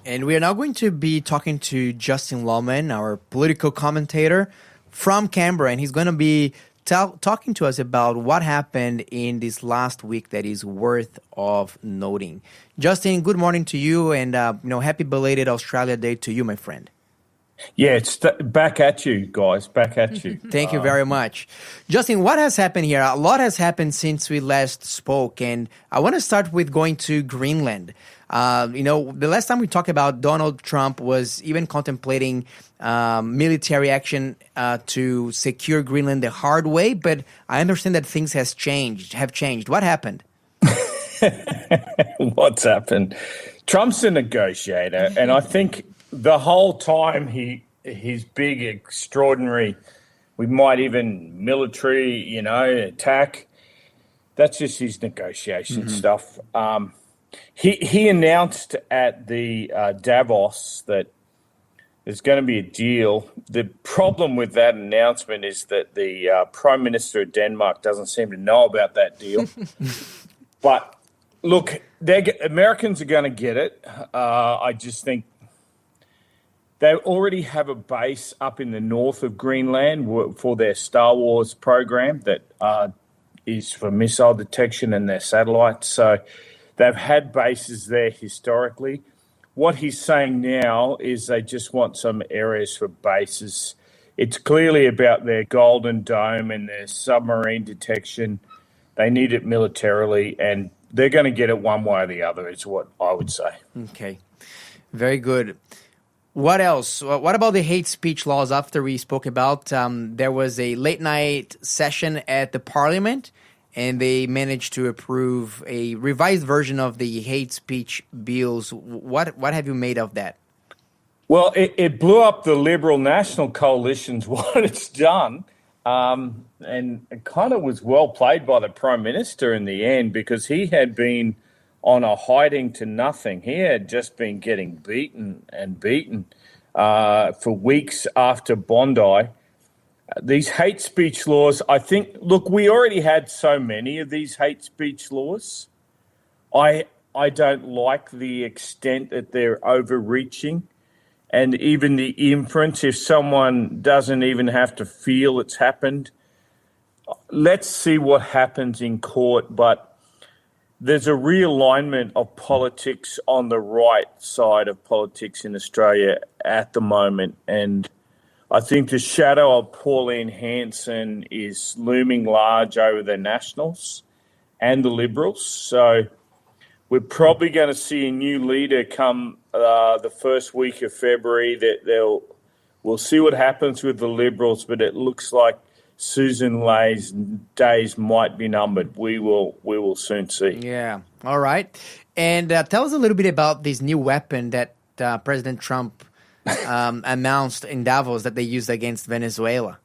And we are now going to be talking to Justin Lawman, our political commentator from Canberra, and he's going to be talking to us about what happened in this last week that is worth of noting. Justin, good morning to you, and happy belated Australia Day to you, my friend. Yeah, it's back at you, guys. Back at you. Thank you very much. Justin, what has happened here? A lot has happened since we last spoke, and I want to start with going to Greenland. The last time we talked about Donald Trump was even contemplating military action to secure Greenland the hard way, but I understand that things have changed. What happened? What's happened? Trump's a negotiator, and I think the whole time he's big, extraordinary, we might even military, attack. That's just his negotiation stuff. He announced at the Davos that there's going to be a deal. The problem with that announcement is that the Prime Minister of Denmark doesn't seem to know about that deal. But look, Americans are going to get it. I just think they already have a base up in the north of Greenland for their Star Wars program that is for missile detection and their satellites. So they've had bases there historically. What he's saying now is they just want some areas for bases. It's clearly about their Golden Dome and their submarine detection. They need it militarily, and they're going to get it one way or the other, is what I would say. Okay, very good. What else? What about the hate speech laws? After we spoke about, there was a late night session at the Parliament, and they managed to approve a revised version of the hate speech bills. What have you made of that? Well, it blew up the Liberal National Coalition's what it's done, and it kind of was well played by the Prime Minister in the end, because he had been on a hiding to nothing. He had just been getting beaten for weeks after Bondi. These hate speech laws, I think, look, we already had so many of these hate speech laws. I don't like the extent that they're overreaching, and even the inference, if someone doesn't even have to feel it's happened. Let's see what happens in court, but there's a realignment of politics on the right side of politics in Australia at the moment, and I think the shadow of Pauline Hanson is looming large over the Nationals and the Liberals. So we're probably going to see a new leader come the first week of February. We'll see what happens with the Liberals, but it looks like Susan Lay's days might be numbered. We will soon see. Yeah. All right. And tell us a little bit about this new weapon that President Trump announced in Davos that they used against Venezuela.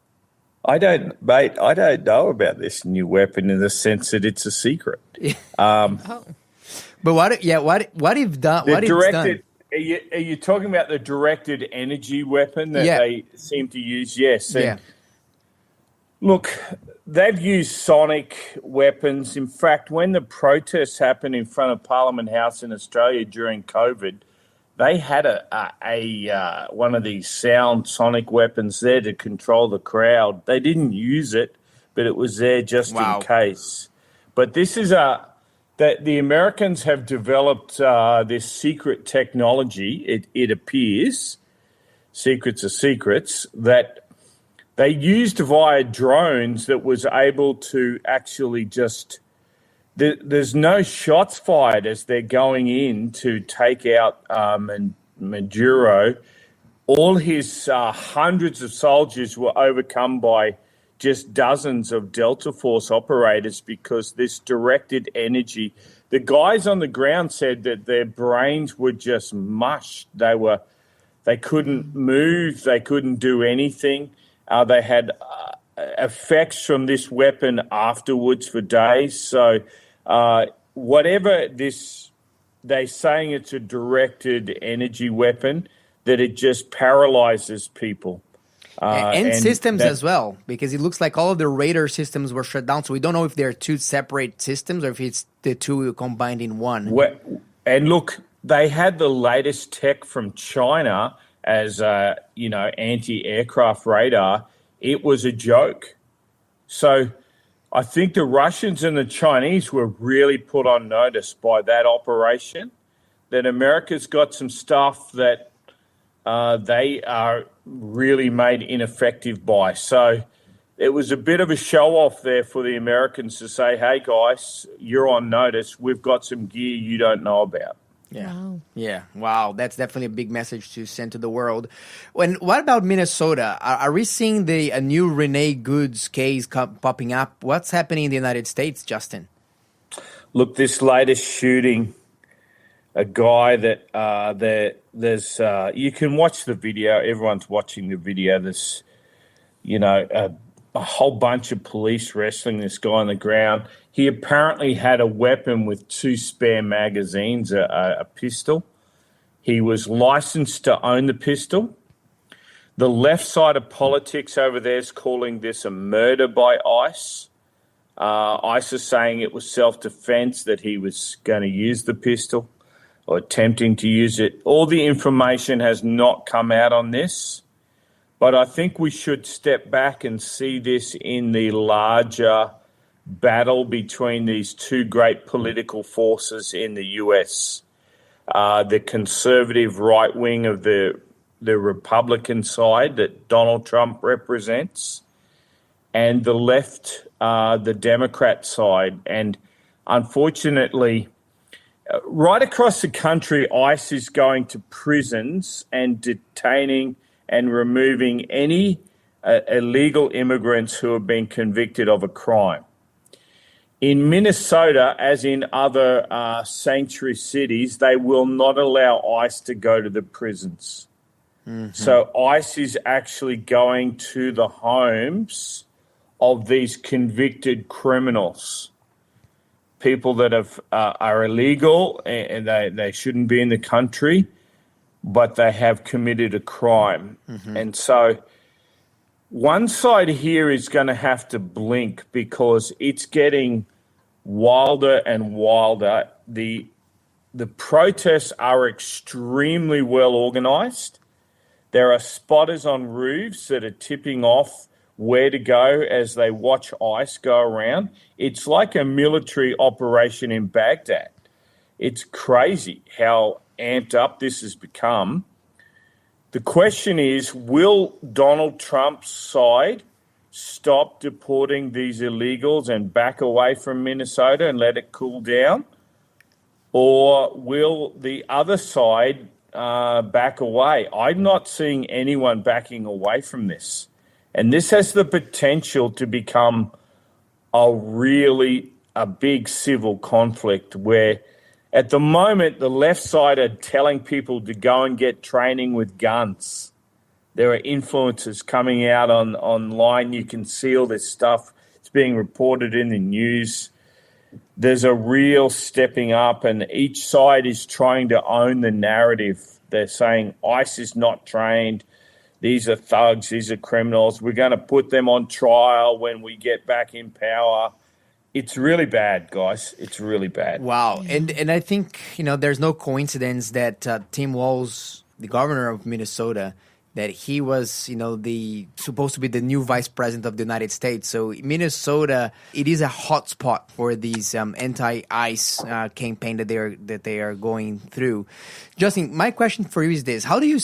I don't know about this new weapon in the sense that it's a secret. But what if done? Are you talking about the directed energy weapon that they seem to use? Yes. And look, they've used sonic weapons. In fact, when the protests happened in front of Parliament House in Australia during COVID, they had one of these sound sonic weapons there to control the crowd. They didn't use it, but it was there just in case. But this is that the Americans have developed this secret technology, it appears, secrets are secrets, that they used via drones that was able to actually just... There's no shots fired as they're going in to take out Maduro. All his hundreds of soldiers were overcome by just dozens of Delta Force operators because this directed energy... The guys on the ground said that their brains were just mush. They couldn't move. They couldn't do anything. They had effects from this weapon afterwards for days. So whatever this, they're saying it's a directed energy weapon, that it just paralyzes people. And systems as well, because it looks like all of the radar systems were shut down. So we don't know if they're two separate systems or if it's the two combined in one. And look, they had the latest tech from China as, anti-aircraft radar. It was a joke. So I think the Russians and the Chinese were really put on notice by that operation, that America's got some stuff that they are really made ineffective by. So it was a bit of a show-off there for the Americans to say, hey, guys, you're on notice. We've got some gear you don't know about. Yeah. Wow. Yeah. Wow. That's definitely a big message to send to the world. What about Minnesota? Are we seeing a new Renee Goods case popping up? What's happening in the United States, Justin? Look, this latest shooting, a guy there's you can watch the video. Everyone's watching the video. There's, a whole bunch of police wrestling this guy on the ground. He apparently had a weapon with 2 spare magazines, a pistol. He was licensed to own the pistol. The left side of politics over there is calling this a murder by ICE. ICE is saying it was self-defense, that he was going to use the pistol or attempting to use it. All the information has not come out on this. But I think we should step back and see this in the larger battle between these two great political forces in the US. The conservative right wing of the Republican side that Donald Trump represents, and the left, the Democrat side. And unfortunately, right across the country, ICE is going to prisons and detaining and removing any illegal immigrants who have been convicted of a crime. In Minnesota, as in other sanctuary cities, they will not allow ICE to go to the prisons. Mm-hmm. So ICE is actually going to the homes of these convicted criminals, people that are illegal and they shouldn't be in the country, but they have committed a crime. Mm-hmm. And so one side here is going to have to blink because it's getting wilder and wilder. The protests are extremely well organised. There are spotters on roofs that are tipping off where to go as they watch ICE go around. It's like a military operation in Baghdad. It's crazy how amped up this has become. The question is, will Donald Trump's side stop deporting these illegals and back away from Minnesota and let it cool down? Or will the other side back away? I'm not seeing anyone backing away from this. And this has the potential to become a big civil conflict where at the moment, the left side are telling people to go and get training with guns. There are influencers coming out online. You can see all this stuff. It's being reported in the news. There's a real stepping up, and each side is trying to own the narrative. They're saying ICE is not trained. These are thugs. These are criminals. We're going to put them on trial when we get back in power. It's really bad, guys. It's really bad. Wow. And I think, there's no coincidence that Tim Walz, the governor of Minnesota, that he was, supposed to be the new vice president of the United States. So Minnesota, it is a hot spot for these anti-ICE campaign that they are going through. Justin, my question for you is this. How do you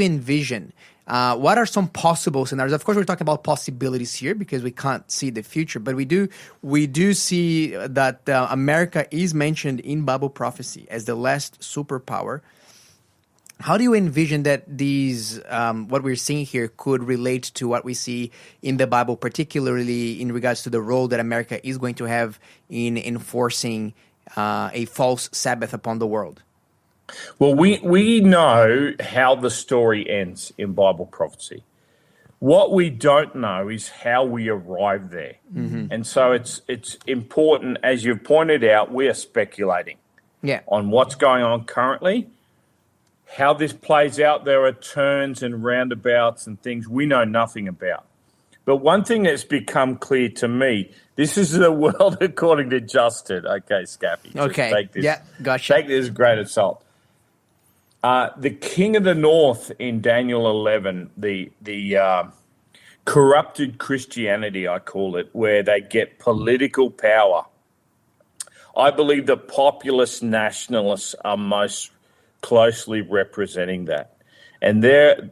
envision what are some possible scenarios? Of course, we're talking about possibilities here because we can't see the future, but we do see that America is mentioned in Bible prophecy as the last superpower. How do you envision that these what we're seeing here could relate to what we see in the Bible, particularly in regards to the role that America is going to have in enforcing a false Sabbath upon the world? Well, we know how the story ends in Bible prophecy. What we don't know is how we arrive there. Mm-hmm. And so it's important, as you've pointed out, we are speculating on what's going on currently. How this plays out, there are turns and roundabouts and things we know nothing about. But one thing that's become clear to me, this is the world according to Justin. Okay, Scappy. Okay, Take this, gotcha. Take this with a grain of salt. The king of the north in Daniel 11, the corrupted Christianity, I call it, where they get political power. I believe the populist nationalists are most closely representing that. And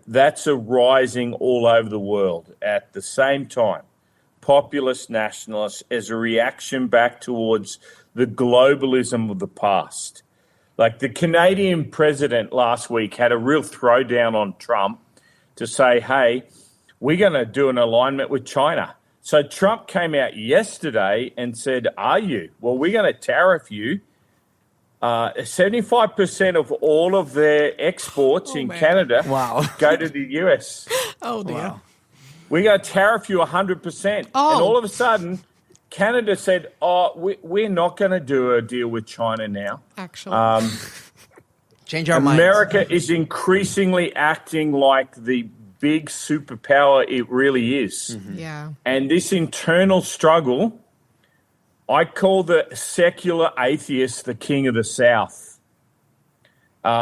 that's arising all over the world at the same time. Populist nationalists as a reaction back towards the globalism of the past. Like the Canadian president last week had a real throwdown on Trump to say, hey, we're going to do an alignment with China. So Trump came out yesterday and said, are you? Well, we're going to tariff you. 75% of all of their exports in Canada go to the US. Oh, dear. Wow. We're going to tariff you 100%. Oh. And all of a sudden, Canada said, we're not going to do a deal with China now. Actually. Change our minds. America is increasingly acting like the big superpower it really is. Mm-hmm. Yeah. And this internal struggle, I call the secular atheist the king of the South.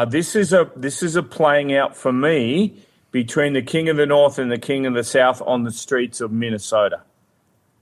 This is a playing out for me between the king of the North and the king of the South on the streets of Minnesota.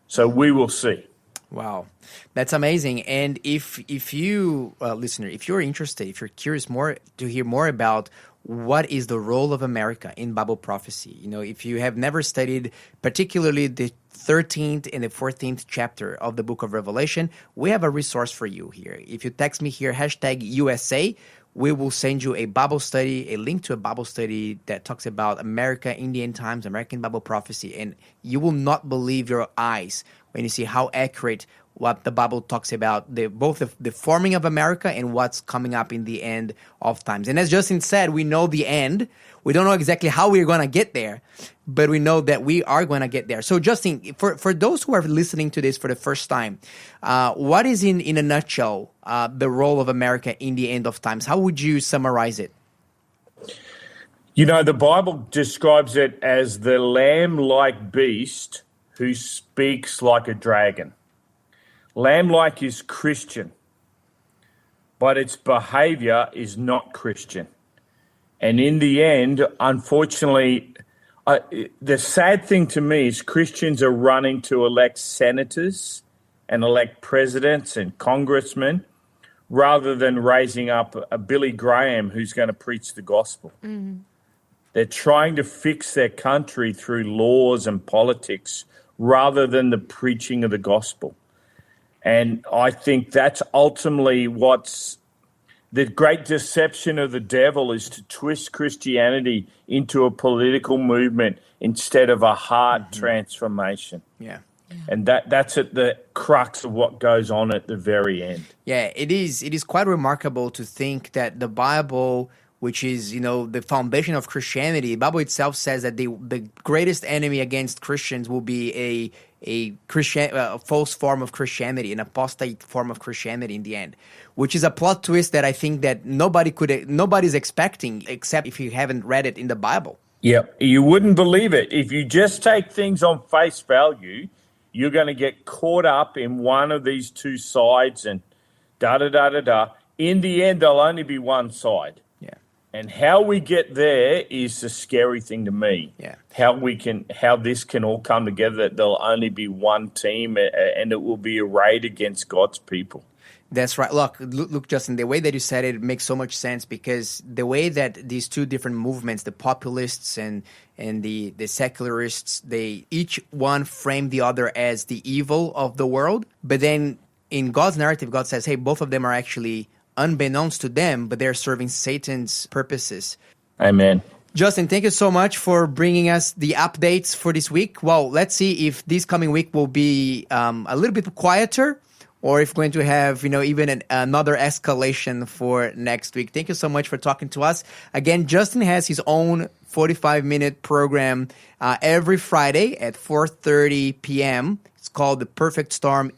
So we will see. Wow, that's amazing. And if you, listener, if you're interested, if you're curious more to hear more about what is the role of America in Bible prophecy, if you have never studied particularly the 13th and the 14th chapter of the book of Revelation, we have a resource for you here. If you text me here, #USA, we will send you a Bible study, a link to a Bible study that talks about America in the end times, American Bible prophecy, and you will not believe your eyes when you see how accurate what the Bible talks about, both the forming of America and what's coming up in the end of times. And as Justin said, we know the end. We don't know exactly how we're going to get there, but we know that we are going to get there. So Justin, for those who are listening to this for the first time, what is in a nutshell the role of America in the end of times? How would you summarize it? The Bible describes it as the lamb-like beast who speaks like a dragon. Lamb-like is Christian, but its behavior is not Christian. And in the end, unfortunately, the sad thing to me is Christians are running to elect senators and elect presidents and congressmen rather than raising up a Billy Graham who's going to preach the gospel. Mm-hmm. They're trying to fix their country through laws and politics rather than the preaching of the gospel. And I think that's ultimately what's the great deception of the devil, is to twist Christianity into a political movement instead of a heart transformation. Yeah. And that's at the crux of what goes on at the very end. Yeah, it is. It is quite remarkable to think that the Bible, which is, the foundation of Christianity, the Bible itself says that the greatest enemy against Christians will be a false form of Christianity, an apostate form of Christianity in the end, which is a plot twist that I think that nobody's expecting, except if you haven't read it in the Bible. Yeah, you wouldn't believe it. If you just take things on face value, you're going to get caught up in one of these two sides and da-da-da-da-da. In the end, there'll only be one side. Yeah. And how we get there is the scary thing to me. Yeah. How this can all come together, that there'll only be one team and it will be arrayed against God's people. That's right. Look, Justin, the way that you said it makes so much sense, because the way that these two different movements, the populists and the secularists, they each one frame the other as the evil of the world. But then in God's narrative, God says, hey, both of them are actually unbeknownst to them, but they're serving Satan's purposes. Amen. Justin, thank you so much for bringing us the updates for this week. Well, let's see if this coming week will be a little bit quieter, or if we're going to have, even another escalation for next week. Thank you so much for talking to us. Again, Justin has his own 45-minute program every Friday at 4:30 p.m. It's called The Perfect Storm